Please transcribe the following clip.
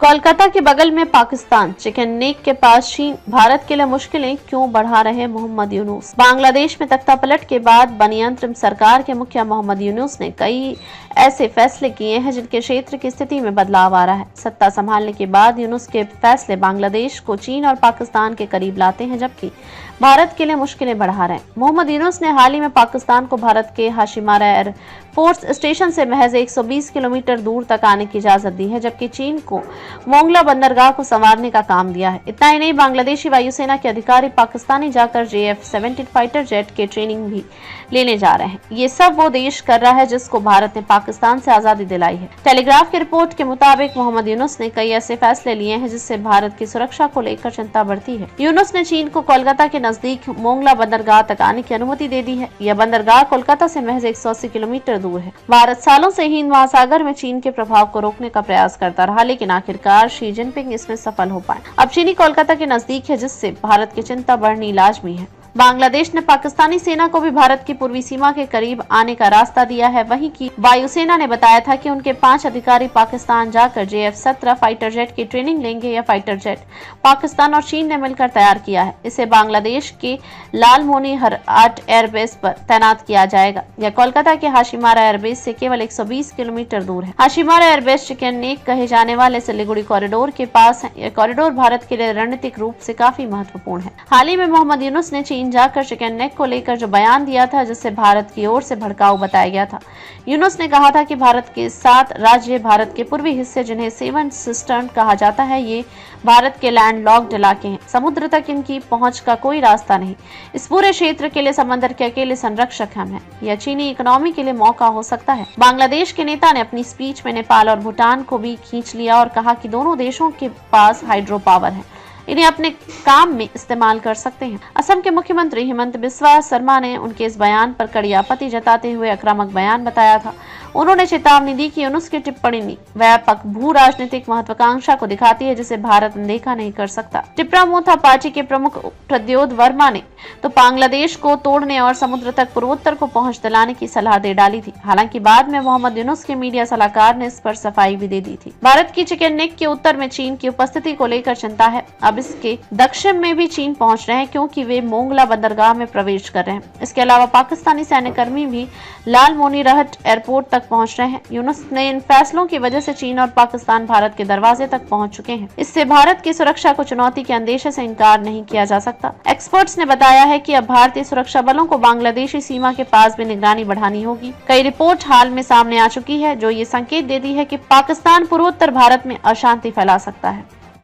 कोलकाता के बगल में पाकिस्तान, चिकन नेक के पास चीन, भारत के लिए मुश्किलें क्यों बढ़ा रहे मोहम्मद यूनुस। बांग्लादेश में तख्तापलट के बाद बनी अंतरिम सरकार के मुखिया मोहम्मद यूनुस ने कई ऐसे फैसले किए हैं जिनके क्षेत्र की स्थिति में बदलाव आ रहा है। सत्ता संभालने के बाद यूनुस के फैसले बांग्लादेश को चीन और पाकिस्तान के करीब लाते हैं, जबकि भारत के लिए मुश्किलें बढ़ा रहे हैं। मोहम्मद यूनुस ने हाल ही में पाकिस्तान को भारत के हाशिमारा एयरफोर्स स्टेशन से महज 120 किलोमीटर दूर तक आने की इजाजत दी है, जबकि चीन को मोंगला बंदरगाह को संवारने का काम दिया है। इतना ही नहीं, बांग्लादेशी वायुसेना के अधिकारी पाकिस्तानी जाकर JF-17 फाइटर जेट के ट्रेनिंग भी लेने जा रहे हैं। ये सब वो देश कर रहा है जिसको भारत ने पाकिस्तान से आजादी दिलाई है। टेलीग्राफ की रिपोर्ट के मुताबिक मोहम्मद यूनुस ने कई ऐसे फैसले लिए हैं जिससे भारत की सुरक्षा को लेकर चिंता बढ़ती है। यूनुस ने चीन को कोलकाता के नजदीक मोंगला बंदरगाह तक आने की अनुमति दे दी है। यह बंदरगाह कोलकाता से महज 180 किलोमीटर दूर है। भारत सालों से हिंद महासागर में चीन के प्रभाव को रोकने का प्रयास करता रहा, लेकिन आखिरकार शी जिनपिंग इसमें सफल हो पाए। अब चीनी कोलकाता के नजदीक है, जिससे भारत की चिंता बढ़नी लाजमी है। बांग्लादेश ने पाकिस्तानी सेना को भी भारत की पूर्वी सीमा के करीब आने का रास्ता दिया है। वहीं की वायुसेना ने बताया था कि उनके 5 अधिकारी पाकिस्तान जाकर JF-17 फाइटर जेट की ट्रेनिंग लेंगे। यह फाइटर जेट पाकिस्तान और चीन ने मिलकर तैयार किया है। इसे बांग्लादेश के लालमोनी हरआट एयरबेस पर तैनात किया जाएगा। यह कोलकाता के हाशिमारा एयरबेस से केवल 120 किलोमीटर दूर है। हाशिमारा एयरबेस चिकन नेक कहे जाने वाले सिलीगुड़ी कॉरिडोर के पास है। यह कॉरिडोर भारत के लिए रणनीतिक रूप से काफी महत्वपूर्ण है। हाल ही में मोहम्मद यूनुस ने चीन जाकर चिकन नेक को लेकर जो बयान दिया था, जिससे भारत की ओर से भड़काऊ बताया गया था। यूनुस ने कहा था कि भारत के 7 राज्य भारत के पूर्वी हिस्से, जिन्हें 7 सिस्टर्न कहा जाता है, ये भारत के लैंड लॉक्ड इलाके हैं। समुद्र तक इनकी पहुंच का कोई रास्ता नहीं। इस पूरे क्षेत्र के लिए समंदर के अकेले संरक्षक हम हैं। यह चीनी इकोनॉमी के लिए मौका हो सकता है। बांग्लादेश के नेता ने अपनी स्पीच में नेपाल और भूटान को भी खींच लिया और कहा कि दोनों देशों के पास हाइड्रो पावर है, इन्हें अपने काम में इस्तेमाल कर सकते हैं। असम के मुख्यमंत्री हिमंत बिस्वा शर्मा ने उनके इस बयान पर कड़ी आपत्ति जताते हुए आक्रामक बयान बताया था। उन्होंने चेतावनी दी कि यूनुस की टिप्पणी व्यापक भू राजनीतिक महत्वाकांक्षा को दिखाती है, जिसे भारत अनदेखा नहीं कर सकता। टिप्रा मोथा पार्टी के प्रमुख प्रद्योत वर्मा ने तो बांग्लादेश को तोड़ने और समुद्र तक पूर्वोत्तर को पहुंच दिलाने की सलाह दे डाली थी। हालांकि बाद में मोहम्मद यूनुस के मीडिया सलाहकार ने इस पर सफाई भी दे दी थी। भारत की चिकन नेक के उत्तर में चीन की उपस्थिति को लेकर चिंता है। अब इसके दक्षिण में भी चीन पहुंच रहे हैं, क्योंकि वे मोंगला बंदरगाह में प्रवेश कर रहे हैं। इसके अलावा पाकिस्तानी सैन्यकर्मी भी लालमोनीरहट एयरपोर्ट तक पहुंच रहे हैं। यूनुस ने इन फैसलों की वजह से चीन और पाकिस्तान भारत के दरवाजे तक पहुंच चुके हैं। इससे भारत की सुरक्षा को चुनौती के अंदेशे से इनकार नहीं किया जा सकता। एक्सपर्ट्स ने बताया है कि अब भारतीय सुरक्षा बलों को बांग्लादेशी सीमा के पास भी निगरानी बढ़ानी होगी। कई रिपोर्ट हाल में सामने आ चुकी है जो ये संकेत देती है कि पाकिस्तान पूर्वोत्तर भारत में अशांति फैला सकता है।